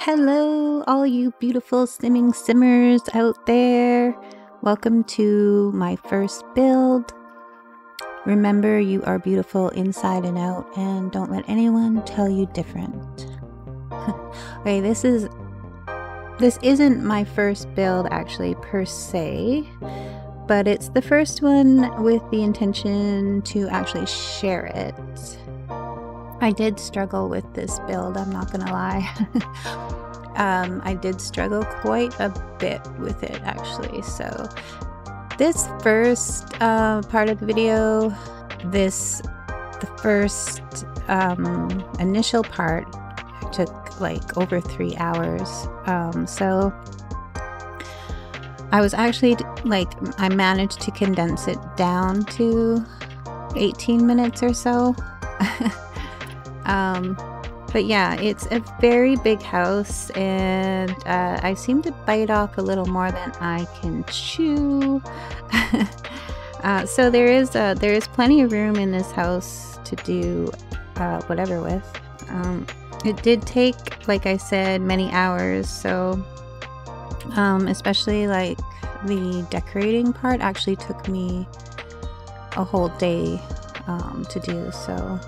Hello, all you beautiful simmers out there. Welcome to my first build. Remember, you are beautiful inside and out, and don't let anyone tell you different. Okay, this isn't my first build actually per se, but it's the first one with the intention to actually share it. I did struggle with this build, I'm not gonna lie. I did struggle quite a bit with it actually. So this first part of the video, the first initial part took like over 3 hours. So I was actually I managed to condense it down to 18 minutes or so. But yeah, it's a very big house, and I seem to bite off a little more than I can chew. So there is plenty of room in this house to do whatever with. It did take, like I said, many hours. So especially like the decorating part actually took me a whole day to do. So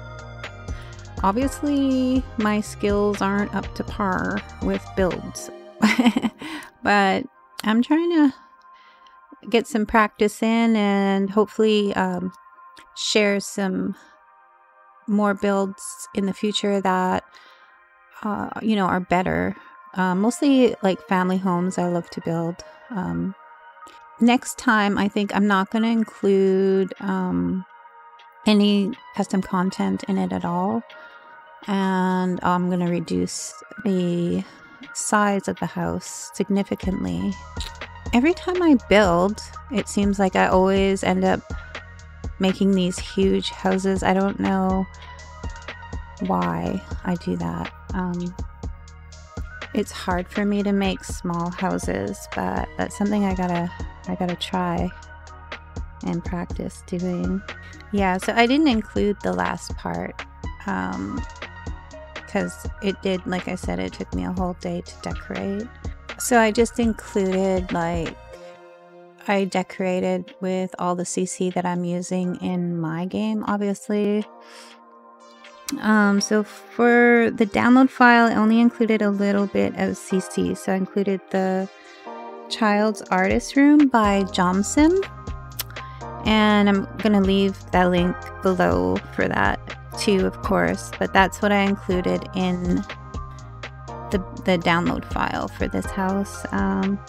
obviously my skills aren't up to par with builds, but I'm trying to get some practice in and hopefully share some more builds in the future that you know, are better. Mostly like family homes I love to build. Next time I think I'm not going to include any custom content in it at all, and I'm going to reduce the size of the house significantly. Every time I build, it seems like I always end up making these huge houses. I don't know why I do that. It's hard for me to make small houses, but that's something I gotta try and practice doing. Yeah, so I didn't include the last part because it did, like I said, it took me a whole day to decorate. So I just included, like, I decorated with all the CC that I'm using in my game, obviously. So for the download file, I only included a little bit of CC. So I included the Child's Artist Room by Jomsim. And I'm going to leave that link below for that too, of course. But that's what I included in the download file for this house. And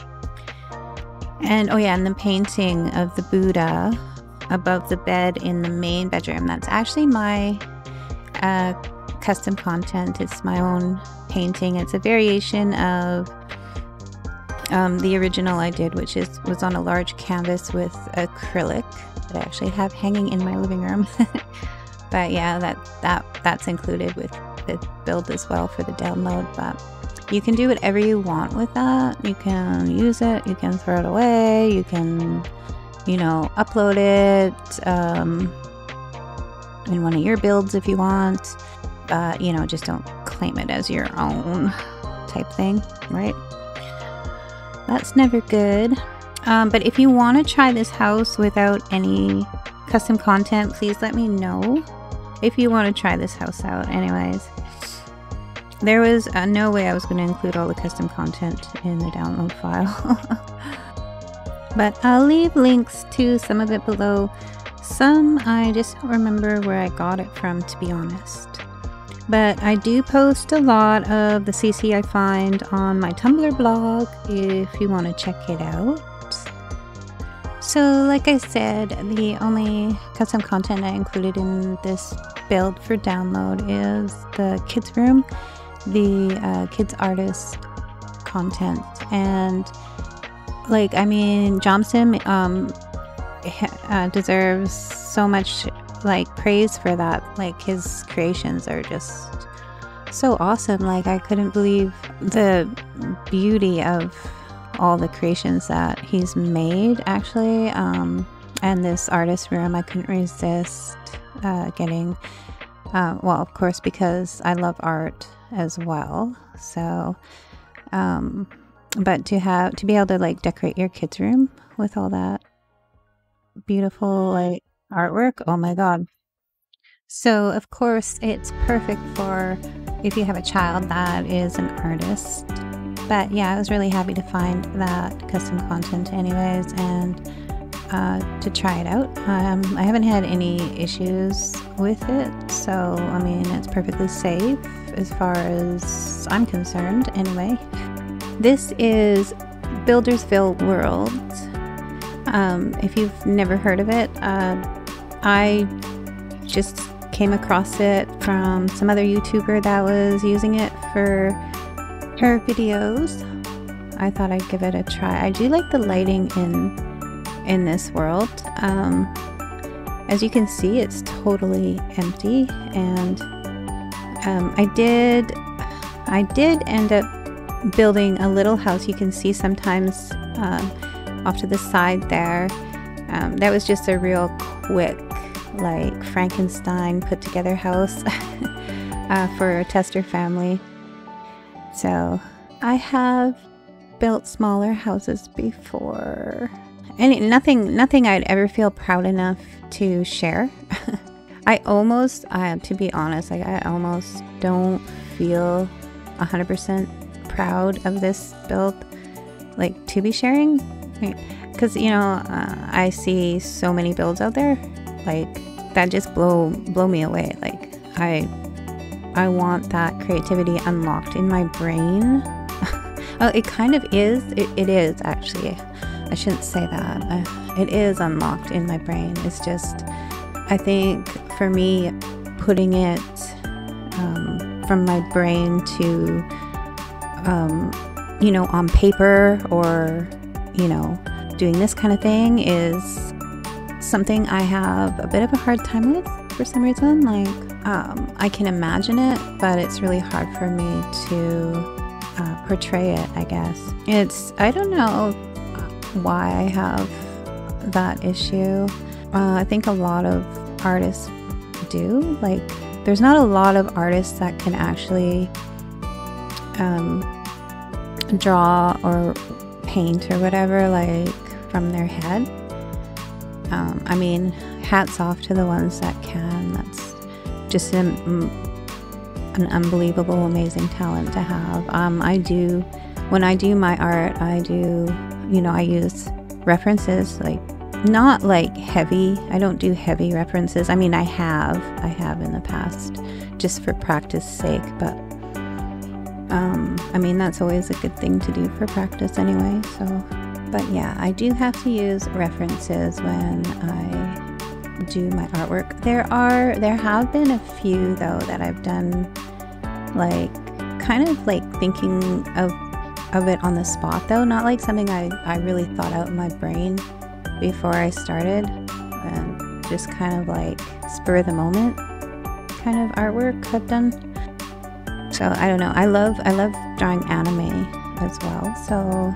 oh yeah, and the painting of the Buddha above the bed in the main bedroom. That's actually my custom content. It's my own painting. It's a variation of the original I did, which was on a large canvas with acrylic that I actually have hanging in my living room. But yeah, that's included with the build as well for the download. But you can do whatever you want with that. You can use it, you can throw it away, you can, you know, upload it in one of your builds if you want, but you know, just don't claim it as your own type thing, right? That's never good. But if you want to try this house without any custom content, please let me know if you want to try this house out. Anyways, there was no way I was going to include all the custom content in the download file. But I'll leave links to some of it below. Some I just don't remember where I got it from, to be honest. But I do post a lot of the CC I find on my Tumblr blog if you want to check it out. So like I said, the only custom content I included in this build for download is the kids room, the kids artist content. And like, I mean, Jomsim deserves so much like praise for that. Like, his creations are just so awesome. Like, I couldn't believe the beauty of all the creations that he's made actually. And this artist room, I couldn't resist getting well, of course, because I love art as well. So But to be able to like decorate your kids' room with all that beautiful like artwork, oh my god. So of course it's perfect for if you have a child that is an artist. But yeah, I was really happy to find that custom content anyways, and to try it out. I haven't had any issues with it, so I mean it's perfectly safe as far as I'm concerned anyway. This is Buildersville World. If you've never heard of it, I just came across it from some other YouTuber that was using it for her videos. I thought I'd give it a try. I do like the lighting in this world. As you can see, it's totally empty, and I did end up building a little house. You can see sometimes off to the side there. That was just a real quick like Frankenstein put together house for a tester family. So I have built smaller houses before, and nothing I'd ever feel proud enough to share. To be honest, like I almost don't feel 100% proud of this build, like to be sharing, because you know I see so many builds out there like that just blow me away. Like I want that creativity unlocked in my brain. Oh, it kind of is. It is actually. I shouldn't say that. It is unlocked in my brain. It's just, I think for me, putting it from my brain to, you know, on paper, or, you know, doing this kind of thing is something I have a bit of a hard time with for some reason. Like, I can imagine it, but it's really hard for me to portray it, I guess. I don't know why I have that issue. I think a lot of artists do. Like, there's not a lot of artists that can actually draw or paint or whatever, like from their head. I mean, hats off to the ones that can. That's just an unbelievable, amazing talent to have. When I do my art, you know, I use references, like not like heavy. I don't do heavy references. I mean, I have in the past, just for practice sake, but I mean, that's always a good thing to do for practice anyway. So, but yeah, I do have to use references when I do my artwork. There have been a few though that I've done, like kind of like thinking of it on the spot though, not like something I really thought out in my brain before I started, and just kind of like spur of the moment kind of artwork I've done. So I don't know, I love drawing anime as well. So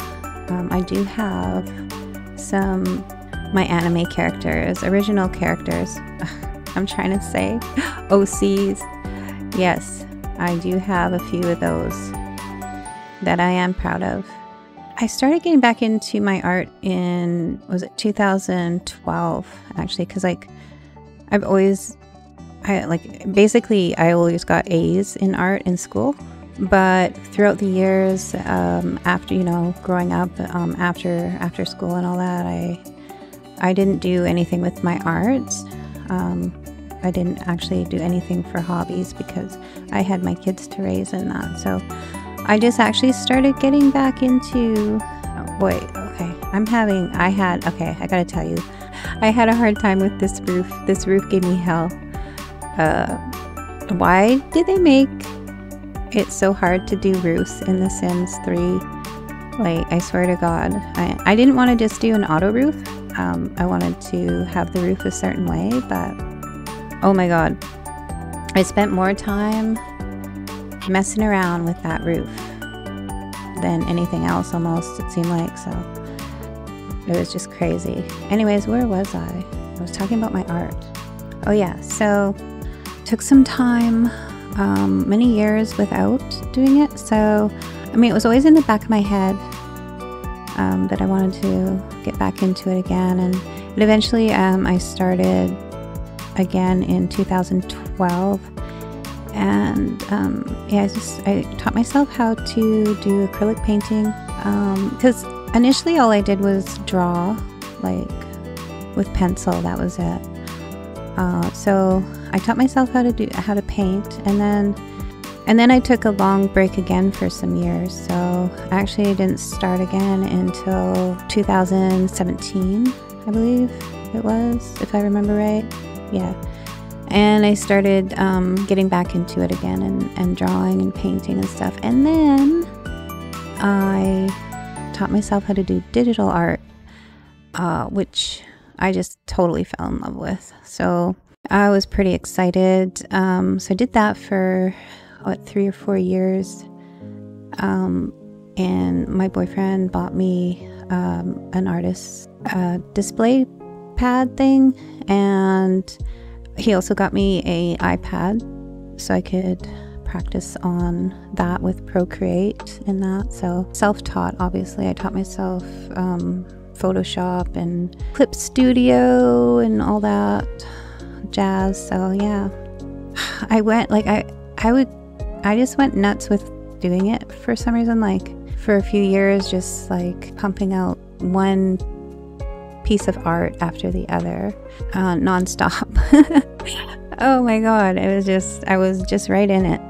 I do have my anime characters, original characters. I'm trying to say OCs. Yes, I do have a few of those that I am proud of. I started getting back into my art in, was it 2012 actually, because like I always got A's in art in school, but throughout the years after, you know, growing up, after school and all that, I didn't do anything with my art. I didn't actually do anything for hobbies because I had my kids to raise and that. So I just actually started getting back into, I gotta tell you, I had a hard time with this roof. This roof gave me hell. Why did they make it so hard to do roofs in The Sims 3? Like, I swear to God, I didn't want to just do an auto roof. I wanted to have the roof a certain way, but oh my God, I spent more time messing around with that roof than anything else almost, it seemed like. So it was just crazy. Anyways, where was I? I was talking about my art. Oh yeah, so took some time, many years without doing it. So I mean, it was always in the back of my head that I wanted to get back into it again, and eventually I started again in 2012, and yeah, I taught myself how to do acrylic painting, because initially all I did was draw, like with pencil. That was it. So I taught myself how to paint, and then I took a long break again for some years. So I actually didn't start again until 2017, I believe it was, if I remember right. Yeah. And I started getting back into it again, and drawing and painting and stuff. And then I taught myself how to do digital art, which I just totally fell in love with. So I was pretty excited. So I did that for 3 or 4 years. And my boyfriend bought me an artist's display pad thing, and he also got me an iPad so I could practice on that with Procreate and that. So self-taught, obviously. I taught myself Photoshop and Clip Studio and all that jazz. So yeah, I went like I just went nuts with doing it for some reason. Like for a few years, just like pumping out one piece of art after the other, nonstop. Oh my god, I was just right in it,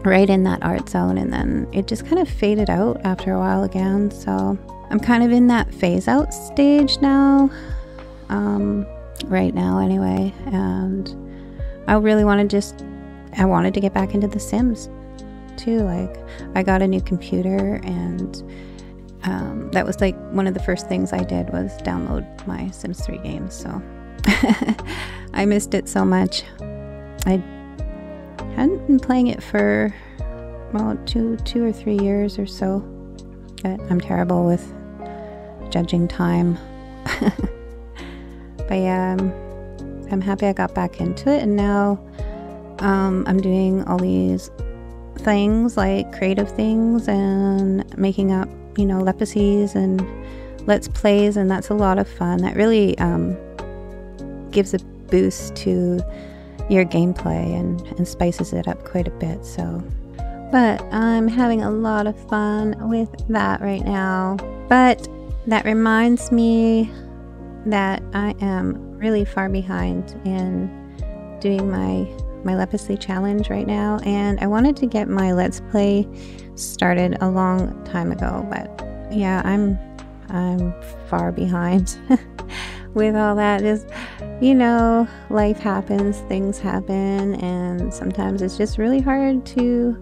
right in that art zone, and then it just kind of faded out after a while again. So I'm kind of in that phase out stage now, right now anyway, and I really wanted to get back into The Sims too. Like I got a new computer, and that was like one of the first things I did was download my Sims 3 games. So I missed it so much. I hadn't been playing it for, well, two or 3 years or so, but I'm terrible with judging time. But yeah, I'm happy I got back into it, and now I'm doing all these things, like creative things, and making up, you know, legacies and let's plays, and that's a lot of fun. That really gives a boost to your gameplay and spices it up quite a bit. So, but I'm having a lot of fun with that right now. But that reminds me that I am really far behind in doing my Legacy challenge right now, and I wanted to get my Let's Play started a long time ago, but yeah, I'm far behind with all that. Just, you know, life happens, things happen, and sometimes it's just really hard to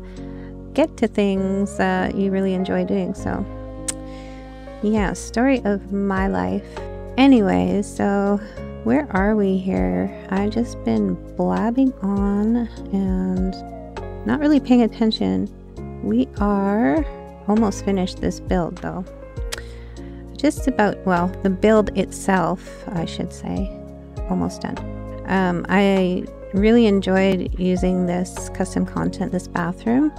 get to things that you really enjoy doing. So yeah, story of my life. Anyways, so where are we here? I've just been blabbing on and not really paying attention. We are almost finished this build though. Just about, well, the build itself, I should say, almost done. I really enjoyed using this custom content, this bathroom.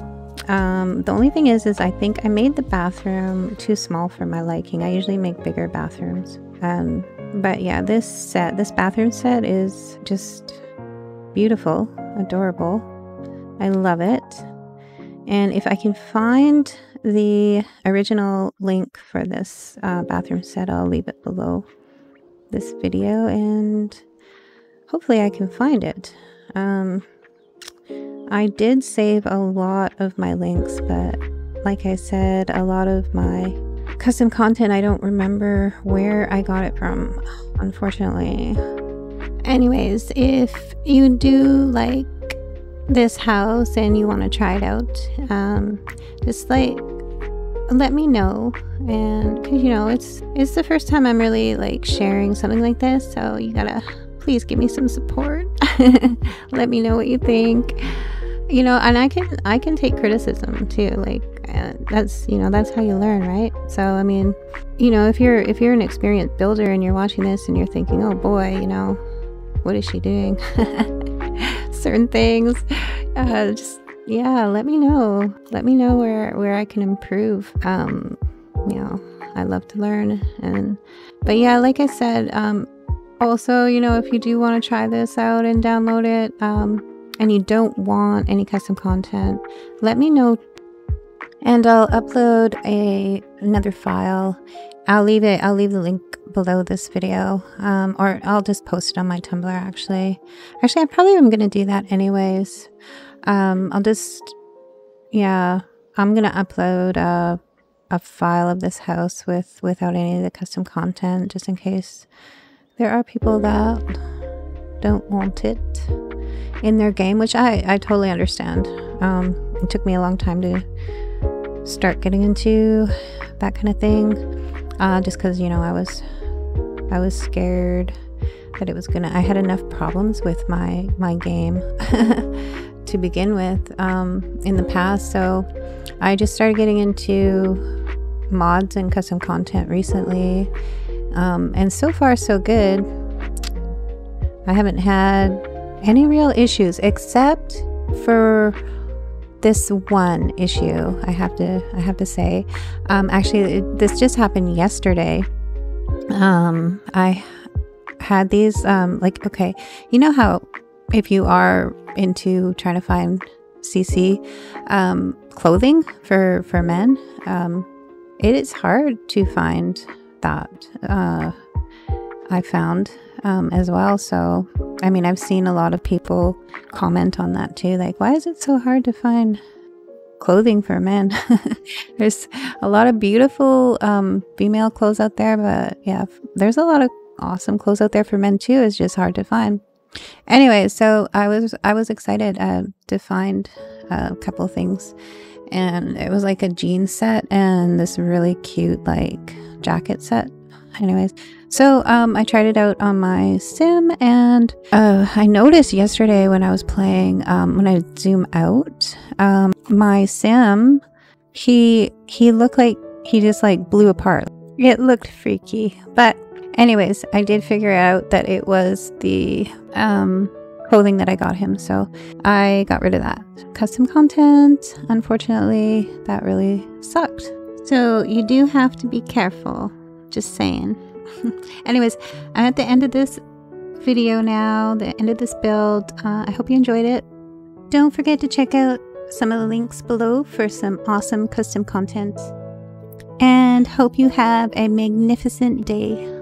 The only thing is I think I made the bathroom too small for my liking. I usually make bigger bathrooms. But yeah, this bathroom set is just beautiful, adorable. I love it. And if I can find the original link for this bathroom set, I'll leave it below this video, and hopefully I can find it. I did save a lot of my links, but like I said, a lot of my custom content, I don't remember where I got it from, unfortunately. Anyways, if you do like this house and you want to try it out, just like let me know. And cause, you know, it's the first time I'm really like sharing something like this, so you gotta please give me some support. Let me know what you think, you know, and I can take criticism too. Like that's, you know, that's how you learn, right? So I mean, you know, if you're an experienced builder and you're watching this and you're thinking, oh boy, you know, what is she doing? Certain things, just, yeah, let me know. Let me know where I can improve. You know, I love to learn. But yeah, like I said, also, you know, if you do want to try this out and download it, and you don't want any custom content, let me know, and I'll upload another file. I'll leave the link below this video, or I'll just post it on my Tumblr. Actually, I probably am gonna do that anyways. I'm gonna upload a file of this house without any of the custom content, just in case there are people that don't want it in their game, which I totally understand. It took me a long time to start getting into that kind of thing, just because, you know, I was scared that it was gonna, I had enough problems with my game to begin with in the past, so I just started getting into mods and custom content recently, and so far so good. I haven't had any real issues except for this one issue. I have to say, actually, this just happened yesterday. I had these like, okay, you know how if you are into trying to find CC clothing for men, it is hard to find that. I found as well. So I mean, I've seen a lot of people comment on that too, like, why is it so hard to find clothing for men? There's a lot of beautiful female clothes out there, but yeah, there's a lot of awesome clothes out there for men too. It's just hard to find. Anyway, so I was excited to find a couple of things, and it was like a jean set and this really cute like jacket set. Anyways, so I tried it out on my sim, and I noticed yesterday when I was playing, when I zoom out, my sim, he looked like he just like blew apart. It looked freaky, but anyways, I did figure out that it was the clothing that I got him, so I got rid of that. Custom content, unfortunately, that really sucked. So you do have to be careful, just saying. Anyways, I'm at the end of this video now, the end of this build. I hope you enjoyed it. Don't forget to check out some of the links below for some awesome custom content, and hope you have a magnificent day.